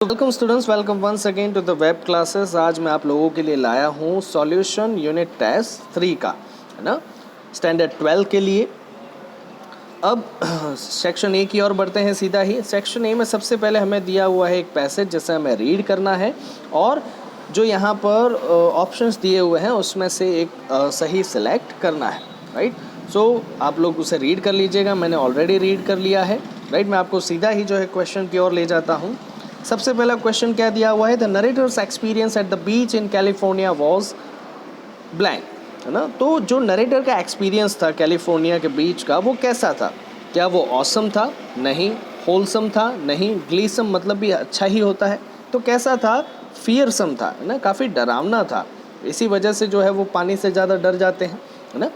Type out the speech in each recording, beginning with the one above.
Welcome students, welcome once again to the web classes. आज मैं आप लोगों के लिए लाया हूँ सॉल्यूशन यूनिट टेस्ट 3 का, है ना, स्टैंडर्ड 12 के लिए। अब सेक्शन ए की ओर बढ़ते हैं सीधा ही। सेक्शन ए में सबसे पहले हमें दिया हुआ है एक पैसेज जिसे हमें रीड करना है और जो यहाँ पर ऑप्शंस दिए हुए हैं उसमें से एक सही सिलेक्ट करना है, राइट। सो आप लोग उसे रीड कर लीजिएगा, मैंने ऑलरेडी रीड कर लिया है, राइट। मैं आपको सीधा ही जो है क्वेश्चन की ओर ले जाता हूँ। सबसे पहला क्वेश्चन क्या दिया हुआ है, the narrator's experience at the beach in California was blank, है ना। तो जो नरेटर का एक्सपीरियंस था कैलिफोर्निया के बीच का, वो कैसा था? क्या वो ऑसम था? नहीं। होलसम था? नहीं। ग्लीसम मतलब भी अच्छा ही होता है, तो कैसा था? फियरसम था, है ना, काफ़ी डरावना था। इसी वजह से जो है वो पानी से ज़्यादा डर जाते हैं, है ना।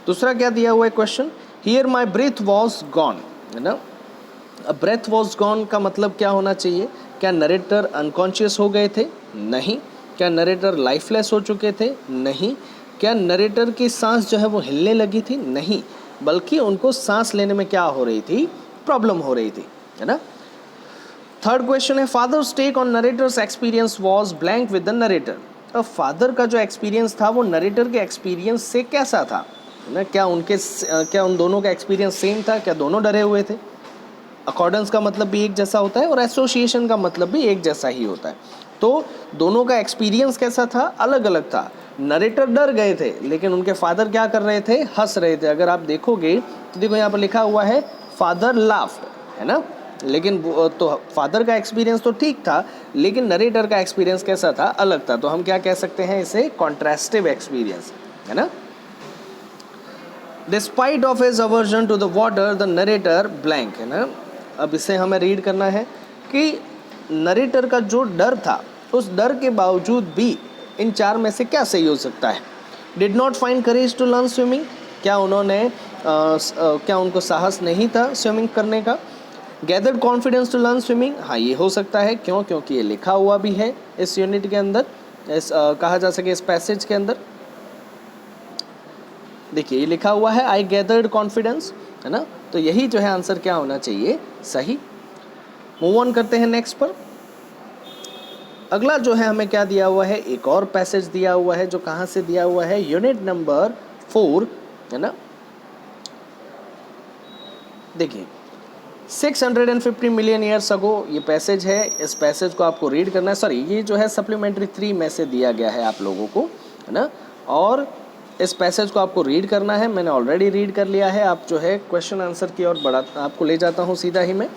दूसरा क्या दिया हुआ है question, here my breath was gone, है ना। ब्रेथ वॉज गॉन का मतलब क्या होना चाहिए? क्या नरेटर अनकॉन्शियस हो गए थे? नहीं। क्या नरेटर लाइफलेस हो चुके थे? नहीं। क्या नरेटर की सांस जो है वो हिलने लगी थी? नहीं, बल्कि उनको सांस लेने में क्या हो रही थी? प्रॉब्लम हो रही थी, है ना। थर्ड क्वेश्चन है, father's take on narrator's experience was blank with the narrator. अब फादर का जो एक्सपीरियंस था वो नरेटर के एक्सपीरियंस से कैसा था, है ना। क्या उन दोनों का एक्सपीरियंस सेम था? क्या दोनों डरे हुए थे? अकॉर्डेंस का मतलब भी एक जैसा होता है और एसोसिएशन का मतलब भी एक जैसा ही होता है। तो दोनों का एक्सपीरियंस कैसा था? अलग अलग था। नरेटर डर गए थे, लेकिन उनके फादर क्या कर रहे थे? हंस रहे थे। अगर आप देखोगे तो देखो यहाँ पर लिखा हुआ है फादर लाफ्ड, है ना। लेकिन तो फादर का एक्सपीरियंस तो ठीक था, लेकिन नरेटर का एक्सपीरियंस कैसा था? अलग था। तो हम क्या कह सकते हैं इसे? कॉन्ट्रास्टिव एक्सपीरियंस, है ना। Despite of his aversion to the water the narrator blank, है ना। अब इसे हमें रीड करना है कि नरेटर का जो डर था, उस डर के बावजूद भी इन चार में से क्या सही हो सकता है? Did not find courage to learn swimming, क्या क्या उनको साहस नहीं था स्विमिंग करने का? Gathered confidence to learn swimming, हाँ ये हो सकता है। क्यों? क्योंकि ये लिखा हुआ भी है इस यूनिट के अंदर, कहा जा सके इस पैसेज के अंदर। देखिए ये लिखा हुआ है आई गैदर्ड कॉन्फिडेंस, है ना। तो यही जो है आंसर क्या होना चाहिए? सही। मूव ऑन करते हैं नेक्स्ट पर। अगला जो है हमें क्या दिया हुआ है? एक और पैसेज दिया हुआ है, जो कहाँ से दिया हुआ है? यूनिट नंबर 4, है ना। देखिए 650 मिलियन ईयर्स अगो ये पैसेज है। इस पैसेज को आपको रीड करना है। सॉरी, ये जो है सप्लीमेंट्री 3 में से दिया गया है आप लोगों को, है ना। और इस पैसेज को आपको रीड करना है। मैंने ऑलरेडी रीड कर लिया है। आप जो है क्वेश्चन आंसर की ओर आपको ले जाता हूँ सीधा ही मैं।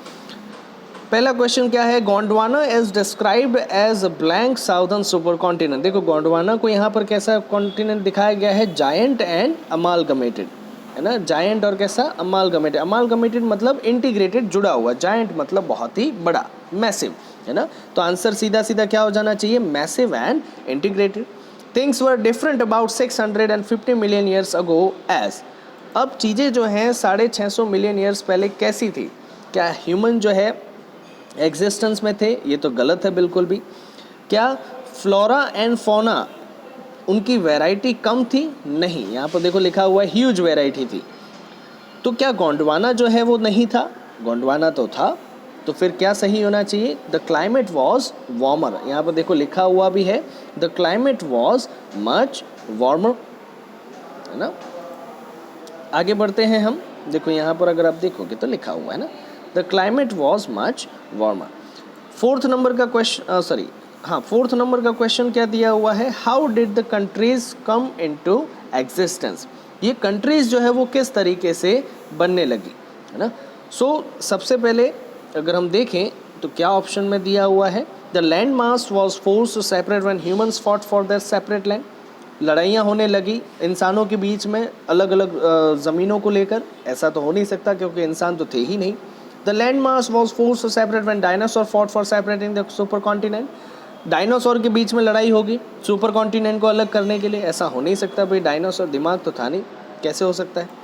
पहला क्वेश्चन क्या है? Gondwana is described as blank southern supercontinent. देखो गोंडवाना को यहाँ पर कैसा कॉन्टिनेंट दिखाया गया है? जायंट एंड अमालगमेटेड, है ना। जायंट और कैसा? अमालगमेटेड। अमालगमेटेड मतलब इंटीग्रेटेड, जुड़ा हुआ। जायंट मतलब बहुत ही बड़ा, मैसिव, है ना। तो आंसर सीधा सीधा क्या हो जाना चाहिए? Massive and integrated. Things were different about 650 million years ago as. अब चीज़ें जो हैं 650 मिलियन ईयर्स पहले कैसी थी? क्या ह्यूमन जो है एग्जिस्टेंस में थे? ये तो गलत है बिल्कुल भी। क्या फ्लोरा एंड फौना उनकी वैरायटी कम थी? नहीं। यहाँ पर देखो लिखा हुआ है ह्यूज वैरायटी थी। तो क्या गोंडवाना जो है वो नहीं था? गोंडवाना तो था। तो फिर क्या सही होना चाहिए? The climate was warmer. यहाँ पर देखो लिखा हुआ भी है the climate was much warmer, है ना। आगे बढ़ते हैं हम। देखो यहाँ पर अगर आप देखोगे तो लिखा हुआ है ना the climate was much warmer. Fourth number का क्वेश्चन क्या दिया हुआ है? How did the countries come into existence. ये कंट्रीज जो है वो किस तरीके से बनने लगी, है ना। सबसे पहले अगर हम देखें तो क्या ऑप्शन में दिया हुआ है? The land mass was force to separate when humans fought for their separate land. लड़ाइयाँ होने लगी इंसानों के बीच में अलग अलग ज़मीनों को लेकर। ऐसा तो हो नहीं सकता क्योंकि इंसान तो थे ही नहीं। The land mass was force to separate when dinosaur fought for separating the supercontinent. Dinosaur के बीच में लड़ाई होगी सुपर कॉन्टिनेंट को अलग करने के लिए। ऐसा हो नहीं सकता भाई, डायनासोर दिमाग तो था नहीं, कैसे हो सकता है?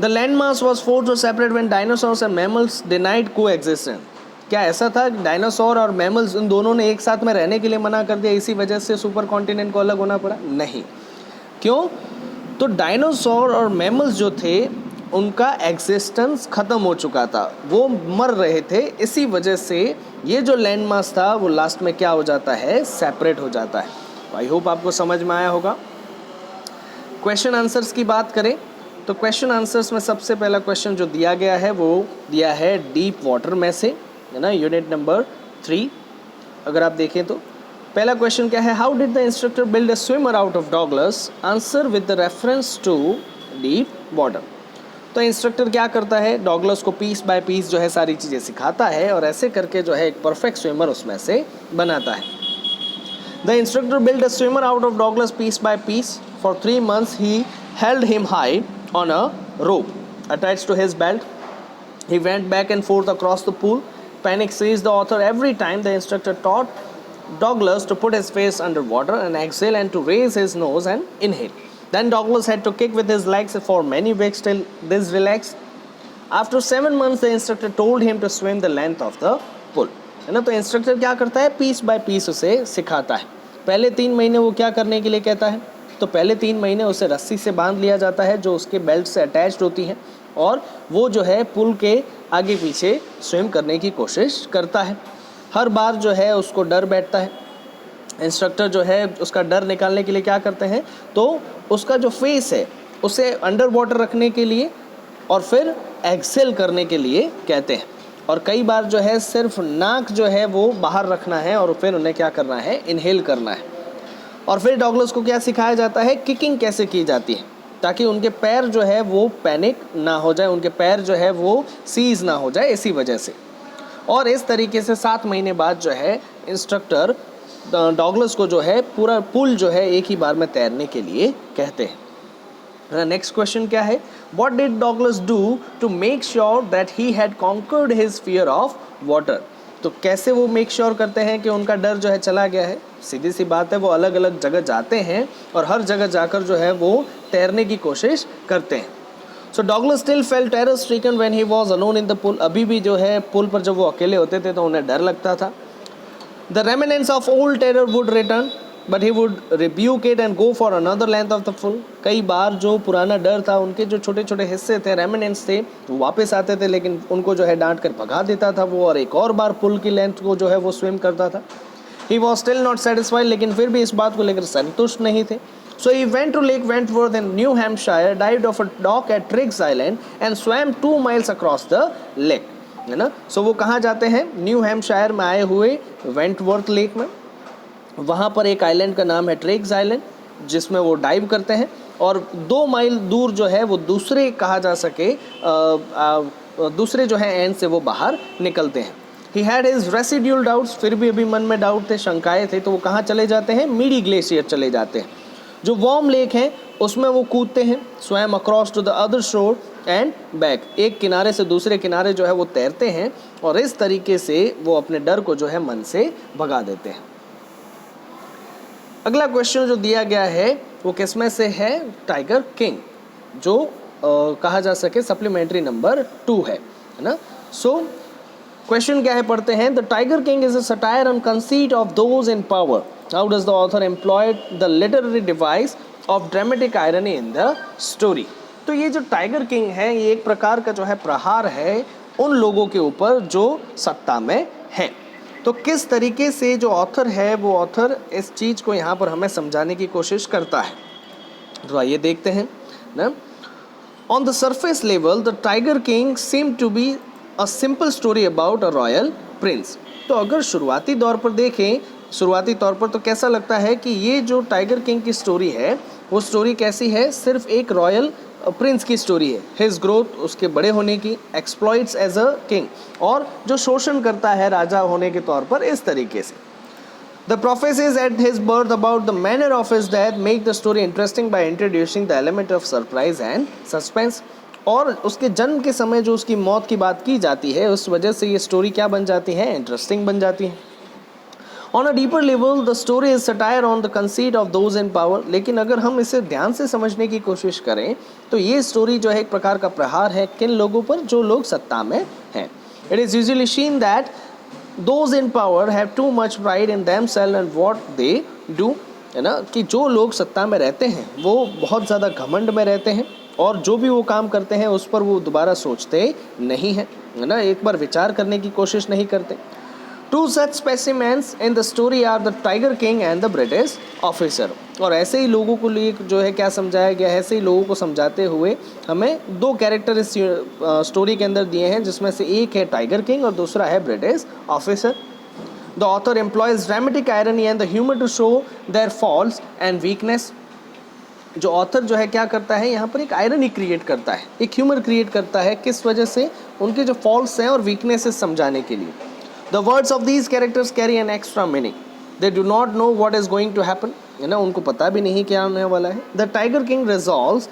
The land mass was force to separate when dinosaurs and mammals denied coexistence. क्या ऐसा था डायनासोर और मैमल्स इन दोनों ने एक साथ में रहने के लिए मना कर दिया, इसी वजह से सुपर कॉन्टिनेंट को अलग होना पड़ा? नहीं। क्यों? तो डायनासोर और मैमल्स जो थे उनका एग्जिस्टेंस ख़त्म हो चुका था, वो मर रहे थे, इसी वजह से ये जो लैंड मास था वो लास्ट में क्या हो जाता है, सेपरेट हो जाता है। आई होप आपको समझ में आया होगा। क्वेश्चन आंसर्स की बात करें तो क्वेश्चन आंसर्स में सबसे पहला क्वेश्चन जो दिया गया है वो दिया है डीप वाटर में से, है ना, यूनिट नंबर 3। अगर आप देखें तो पहला क्वेश्चन क्या है, how did the instructor build a swimmer out of Douglas, answer with the reference to deep water. तो इंस्ट्रक्टर क्या करता है, डॉगलेस को पीस बाय पीस जो है सारी चीज़ें सिखाता है और ऐसे करके जो है एक परफेक्ट स्विमर उसमें से बनाता है। The instructor build a swimmer out of Douglas piece by piece. For 3 months ही held him high on a rope attached to his belt. He went back and forth across the pool. Panic seized the author every time the instructor taught Douglas to put his face under water and exhale and to raise his nose and inhale. Then Douglas had to kick with his legs for many weeks till this relaxed. After 7 months, the instructor told him to swim the length of the pool. है ना, तो instructor क्या करता है, piece by piece उसे सिखाता है। पहले 3 महीने वो क्या करने के लिए कहता है, तो पहले 3 महीने उसे रस्सी से बांध लिया जाता है जो उसके बेल्ट से अटैच्ड होती है और वो जो है पुल के आगे पीछे स्विम करने की कोशिश करता है। हर बार जो है उसको डर बैठता है। इंस्ट्रक्टर जो है उसका डर निकालने के लिए क्या करते हैं, तो उसका जो फेस है उसे अंडर वाटर रखने के लिए और फिर एक्सेल करने के लिए कहते हैं। और कई बार जो है सिर्फ नाक जो है वो बाहर रखना है और फिर उन्हें क्या करना है, इनहेल करना है। और फिर डॉगलेस को क्या सिखाया जाता है, किकिंग कैसे की जाती है ताकि उनके पैर जो है वो पैनिक ना हो जाए, उनके पैर जो है वो सीज ना हो जाए इसी वजह से। और इस तरीके से 7 महीने बाद जो है इंस्ट्रक्टर डॉगलेस को जो है पूरा पुल जो है एक ही बार में तैरने के लिए कहते हैं। नेक्स्ट क्वेश्चन क्या है, what did Douglas do to make sure that he had conquered his fear of water. तो कैसे वो मेक श्योर करते हैं कि उनका डर जो है चला गया है। सीधी सी बात है, वो अलग अलग जगह जाते हैं और हर जगह जाकर जो है वो तैरने की कोशिश करते हैं। So Douglas still felt terror stricken when he was alone in the pool. अभी भी जो है पुल पर जब वो अकेले होते थे तो उन्हें डर लगता था। The remnants of old terror would return but he would rebuke it and go for another length of the pool. कई बार जो पुराना डर था, उनके जो छोटे छोटे हिस्से थे, रेमिनेंट्स थे, वो वापस आते थे लेकिन उनको जो है डांट कर भगा देता था वो और एक और बार पुल की लेंथ को जो है वो स्विम करता था। He was still not satisfied, लेकिन फिर भी इस बात को लेकर संतुष्ट नहीं थे। So he went to Lake Wentworth in New Hampshire, dived off a dock at Triggs Island and swam 2 miles across the lake. है ना, सो वो कहाँ जाते हैं, न्यू हैम्पशायर में आए हुए वेंटवर्थ लेक में। वहाँ पर एक आइलैंड का नाम है ट्रिग्स आइलैंड जिसमें वो डाइव करते हैं और 2 माइल दूर जो है वो दूसरे कहा जा सके दूसरे जो है एंड से वो बाहर निकलते हैं। He had his residual doubts, फिर भी अभी मन में डाउट थे, शंकाएं थे, तो वो कहाँ चले जाते हैं, मीडी ग्लेशियर चले जाते हैं जो वार्म लेक है उसमें वो कूदते हैं। Swam across to the other shore and back, एक किनारे से दूसरे किनारे जो है वो तैरते हैं और इस तरीके से वो अपने डर को जो है मन से भगा देते हैं। अगला क्वेश्चन जो दिया गया है वो किसमें से है, टाइगर किंग, जो कहा जा सके सप्लीमेंट्री नंबर 2 है ना। सो क्वेश्चन क्या है, पढ़ते हैं। The tiger king is a satire on conceit of those in power. How does the author employed the literary device of dramatic irony in the story. तो ये जो टाइगर किंग है ये एक प्रकार का जो है प्रहार है उन लोगों के ऊपर जो सत्ता में हैं। तो किस तरीके से जो ऑथर है वो ऑथर इस चीज़ को यहाँ पर हमें समझाने की कोशिश करता है, तो आइए देखते हैं ना। On the surface level the tiger king seem to be a simple story about a royal prince. तो अगर शुरुआती तौर पर तो कैसा लगता है कि ये जो टाइगर किंग की स्टोरी है वो स्टोरी कैसी है, सिर्फ एक रॉयल प्रिंस की स्टोरी है। हिज ग्रोथ, उसके बड़े होने की, एक्सप्लॉइट्स एज अ किंग, और जो शोषण करता है राजा होने के तौर पर, इस तरीके से। The prophecies at his birth about the manner of his death make the story interesting by introducing the element of surprise and suspense. और उसके जन्म के समय जो उसकी मौत की बात की जाती है उस वजह से ये स्टोरी क्या बन जाती है, इंटरेस्टिंग बन जाती है। On a deeper level the story is satire on the conceit of those in power. लेकिन अगर हम इसे ध्यान से समझने की कोशिश करें तो ये स्टोरी जो है एक प्रकार का प्रहार है किन लोगों पर, जो लोग सत्ता में हैं। It is usually seen that those in power have too much pride in themselves and what they do. है ना, कि जो लोग सत्ता में रहते हैं वो बहुत ज़्यादा घमंड में रहते हैं और जो भी वो काम करते हैं उस पर वो दोबारा सोचते नहीं हैं, है ना, एक बार विचार करने की कोशिश नहीं करते। Two such specimens in the story are the tiger king and the British officer. और ऐसे ही लोगों को लिए जो है क्या समझाया गया है, ऐसे ही लोगों को समझाते हुए हमें दो कैरेक्टर इस स्टोरी के अंदर दिए हैं, जिसमें से एक है टाइगर किंग और दूसरा है British officer. The author employs dramatic irony and the humour to show their faults and weakness. जो ऑथर जो है क्या करता है, यहाँ पर एक आयरनी क्रिएट करता है, एक ह्यूमर क्रिएट करता है, किस वजह से, उनके जो फॉल्ट्स हैं और वीकनेसेस समझाने के लिए। The words of these characters carry an extra meaning, they do not know what is going to happen, है ना, उनको पता भी नहीं क्या होने वाला है। The tiger king resolves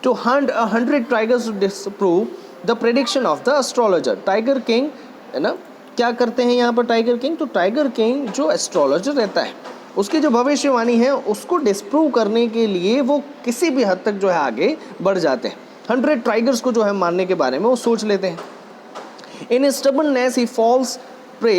to hunt 100 tigers to disprove the prediction of the astrologer. Tiger king, है ना, क्या करते हैं यहाँ पर टाइगर किंग, तो टाइगर किंग जो एस्ट्रोलॉजर रहता है उसकी जो भविष्यवाणी है उसको डिस्प्रूव करने के लिए वो किसी भी हद तक जो है आगे बढ़ जाते हैं। 100 टाइगर्स को जो है मारने के बारे में वो सोच लेते हैं। In stubbornness he falls prey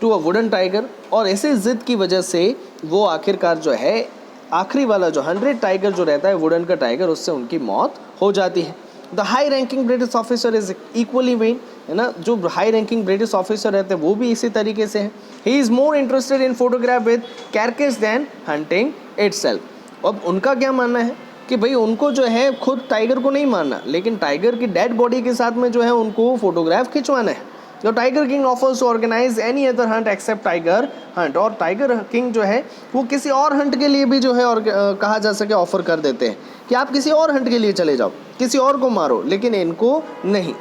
to a wooden tiger, और ऐसे जिद की वजह से वो आखिरकार जो है आखिरी वाला जो 100 टाइगर जो रहता है वुडन का टाइगर, उससे उनकी मौत हो जाती है। The high ranking British officer is equally when, है ना, जो हाई रैंकिंग ब्रिटिश ऑफिसर रहते हैं वो भी इसी तरीके से हैं। He is more interested in photograph with carcass than hunting itself. अब उनका क्या मानना है कि भाई उनको जो है खुद टाइगर को नहीं मारना, लेकिन टाइगर की डेड बॉडी के साथ में जो है उनको फोटोग्राफ खिंचवाना है। जो tiger king offers to organize any other hunt except tiger hunt, और टाइगर किंग जो है वो किसी और हंट के लिए भी जो है और कहा जा सके ऑफर कर देते हैं कि आप किसी और हंट के लिए चले जाओ, किसी और को मारो, लेकिन इनको नहीं।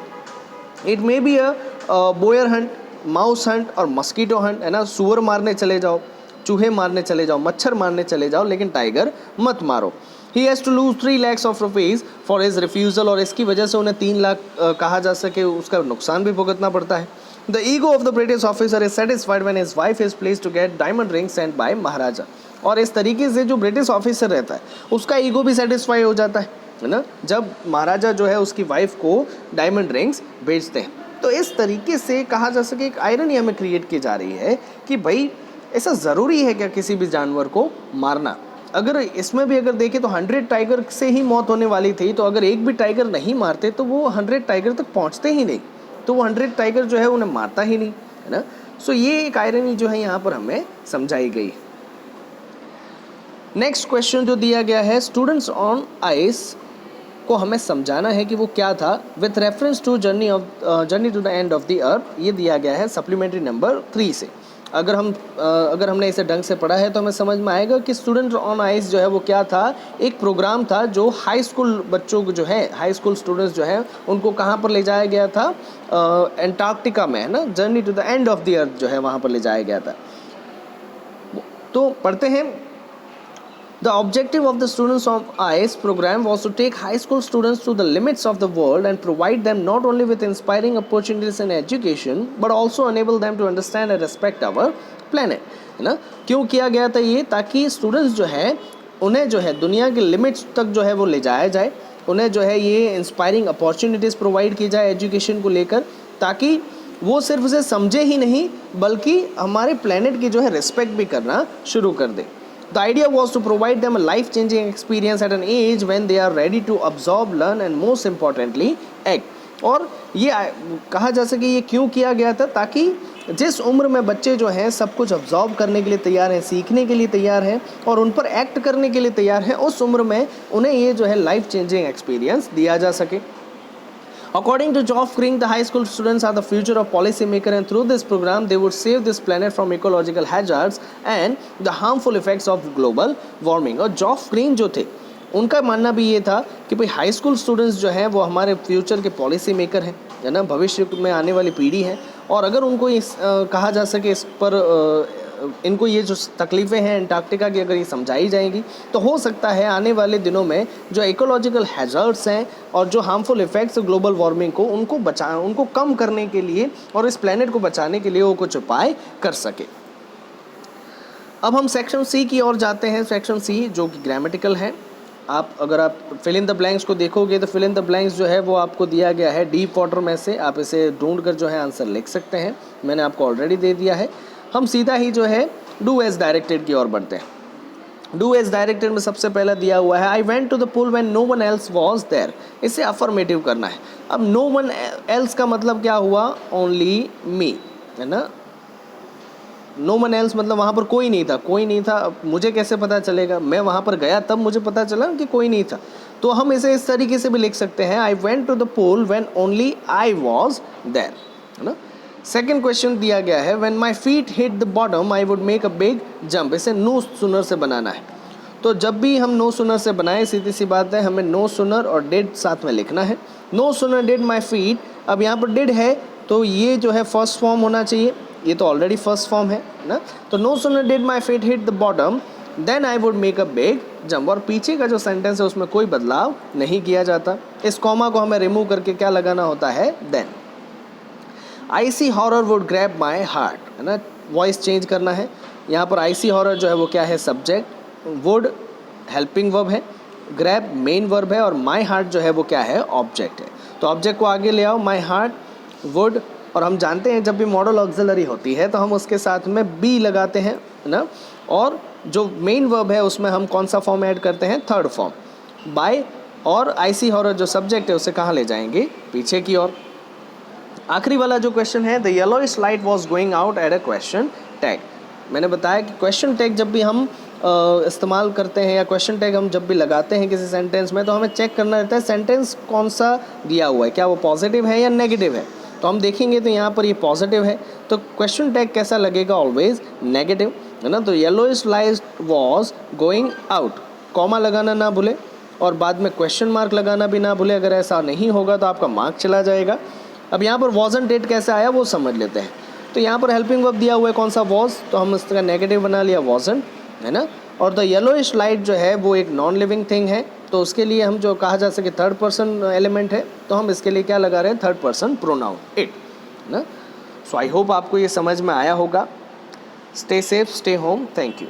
It may be a boar hunt, mouse hunt और मस्कीटो हंट, है ना, सुअर मारने चले जाओ, चूहे मारने चले जाओ, मच्छर मारने चले जाओ, लेकिन टाइगर मत मारो। He has to lose 3 lakhs of rupees for his refusal, और इसकी वजह से उन्हें 3 लाख कहा जा सके उसका नुकसान भी भुगतना पड़ता है। The ego of the British officer is satisfied when his wife is please to get diamond ring sent by maharaja. और इस तरीके से जो ब्रिटिश ऑफिसर रहता है उसका ईगो भी सेटिस्फाई हो जाता है ना, जब महाराजा जो है उसकी वाइफ को डायमंड रिंग्स बेचते हैं। तो इस तरीके से कहा जा सके एक आयरनी हमें क्रिएट की जा रही है कि भाई ऐसा ज़रूरी है क्या किसी भी जानवर को मारना। अगर इसमें भी अगर देखें तो 100 टाइगर से ही मौत होने वाली थी, तो अगर एक भी टाइगर नहीं मारते तो वो 100 टाइगर तक पहुंचते ही नहीं, तो वो 100 टाइगर जो है उन्हें मारता ही नहीं, है ना। सो ये एक आयरनी जो है यहाँ पर हमें समझाई गई। नेक्स्ट क्वेश्चन जो दिया गया है, स्टूडेंट्स ऑन आइस को हमें समझाना है कि वो क्या था with reference to journey to the end of the earth. ये दिया गया है सप्लीमेंट्री नंबर 3 से। अगर हमने इसे ढंग से पढ़ा है तो हमें समझ में आएगा कि स्टूडेंट ऑन आइस जो है वो क्या था, एक प्रोग्राम था जो हाई स्कूल बच्चों को जो है, हाई स्कूल स्टूडेंट्स जो है उनको कहाँ पर ले जाया गया था, एंटार्क्टिका में, है ना, journey to the end of the earth जो है वहाँ पर ले जाया गया था। तो पढ़ते हैं। The objective of the Students of ICE program was to take high school students to the limits of the world and provide them not only with inspiring opportunities in education but also enable them to understand and respect our planet, है ना। क्यों किया गया था ये, ताकि students जो है उन्हें जो है दुनिया के लिमिट्स तक जो है वो ले जाया जाए, उन्हें जो है ये इंस्पायरिंग अपॉर्चुनिटीज़ प्रोवाइड की जाए एजुकेशन को लेकर, ताकि वो सिर्फ उसे समझे ही नहीं बल्कि हमारे प्लेनेट की जो है रिस्पेक्ट भी करना शुरू कर दे। The idea was to provide them a life-changing experience at an age when they are ready to absorb, learn and most importantly act। और ये कहा जा सके ये क्यों किया गया था, ताकि जिस उम्र में बच्चे जो हैं सब कुछ अब्जॉर्ब करने के लिए तैयार हैं, सीखने के लिए तैयार हैं और उन पर एक्ट करने के लिए तैयार हैं, उस उम्र में उन्हें ये जो है लाइफ चेंजिंग एक्सपीरियंस दिया जा सके। According to Geoff Green, the high school students are the future of policymaker, and through this program, they would save this planet from ecological hazards and the harmful effects of global warming। और जॉफ green जो थे उनका मानना भी ये था कि भाई हाई स्कूल स्टूडेंट्स जो हैं वो हमारे फ्यूचर के पॉलिसी मेकर हैं, है ना, भविष्य में आने वाली पीढ़ी है। और अगर उनको इस कहा जा सके इस पर इनको ये जो तकलीफ़ें हैं एंटार्क्टिका की अगर ये समझाई जाएंगी तो हो सकता है आने वाले दिनों में जो इकोलॉजिकल हैज़र्ड्स हैं और जो हार्मफुल इफ़ेक्ट्स ग्लोबल वार्मिंग को उनको कम करने के लिए और इस प्लेनेट को बचाने के लिए वो कुछ उपाय कर सके। अब हम सेक्शन सी की ओर जाते हैं। सेक्शन सी जो कि ग्रामेटिकल है। अगर आप फिल इन द ब्लैंक्स को देखोगे तो फिल इन द ब्लैंक्स जो है वो आपको दिया गया है डीप वाटर में से, आप इसे ढूंढ कर जो है आंसर लिख सकते हैं, मैंने आपको ऑलरेडी दे दिया है। हम सीधा ही जो है डू एज डायरेक्टेड की ओर बढ़ते हैं। डू एज डायरेक्टेड में सबसे पहला दिया हुआ है I went to the pool when no one else was there. इसे अफर्मेटिव करना है। अब नो वन एल्स का मतलब क्या हुआ, ओनली मी, है ना। नो वन एल्स मतलब वहाँ पर कोई नहीं था, कोई नहीं था, अब मुझे कैसे पता चलेगा, मैं वहाँ पर गया तब मुझे पता चला कि कोई नहीं था। तो हम इसे इस तरीके से भी लिख सकते हैं, I went to the pool when only I was there, है ना। सेकेंड क्वेश्चन दिया गया है, when my feet hit the bottom I would make a big jump. इसे नो सूनर से बनाना है। तो जब भी हम नो सूनर से बनाए, सीधी सी बात है, हमें नो सूनर और डिड साथ में लिखना है। No sooner did my feet, अब यहाँ पर डिड है तो ये जो है फर्स्ट फॉर्म होना चाहिए, ये तो ऑलरेडी फर्स्ट फॉर्म है ना। तो no sooner did my feet hit the bottom then I would make a big jump, और पीछे का जो सेंटेंस है उसमें कोई बदलाव नहीं किया जाता। इस कॉमा को हमें रिमूव करके क्या लगाना होता है, then. I see horror would grab my heart, है ना, वॉइस चेंज करना है। यहाँ पर आई सी हॉरर जो है वो क्या है, सब्जेक्ट, वुड हेल्पिंग वर्ब है, ग्रैब मेन वर्ब है, और माई हार्ट जो है वो क्या है, ऑब्जेक्ट है। तो ऑब्जेक्ट को आगे ले आओ, माई हार्ट, वुड, और हम जानते हैं जब भी मॉडल ऑक्सिलरी होती है तो हम उसके साथ में बी लगाते हैं, है ना। और जो मेन वर्ब है उसमें हम कौन सा फॉर्म ऐड करते हैं, थर्ड फॉर्म, बाय। और आई सी हॉरर जो सब्जेक्ट है उसे कहाँ ले जाएंगे, पीछे की ओर। आखिरी वाला जो क्वेश्चन है, the yellowish light was going out at a question tag. मैंने बताया कि क्वेश्चन टैग जब भी हम इस्तेमाल करते हैं या क्वेश्चन टैग हम जब भी लगाते हैं किसी सेंटेंस में, तो हमें चेक करना रहता है सेंटेंस कौन सा दिया हुआ है, क्या वो पॉजिटिव है या नेगेटिव है। तो हम देखेंगे तो यहाँ पर ये पॉजिटिव है, तो क्वेश्चन टैग कैसा लगेगा, ऑलवेज नेगेटिव, है ना। तो yellowish light was going out, comma लगाना ना भूले और बाद में क्वेश्चन मार्क लगाना भी ना भूले। अगर ऐसा नहीं होगा तो आपका मार्क चला जाएगा। अब यहाँ पर वॉजंट डेट कैसे आया वो समझ लेते हैं। तो यहाँ पर हेल्पिंग वर्ब दिया हुआ है कौन सा, वॉज, तो हम इसका नेगेटिव बना लिया वॉजंट, है ना। और द येलोइश लाइट जो है वो एक नॉन लिविंग थिंग है, तो उसके लिए हम जो कहा जा सके थर्ड पर्सन एलिमेंट है, तो हम इसके लिए क्या लगा रहे हैं, थर्ड पर्सन प्रोनाउन इट, है ना। सो आई होप आपको ये समझ में आया होगा। Stay safe, stay home, thank you.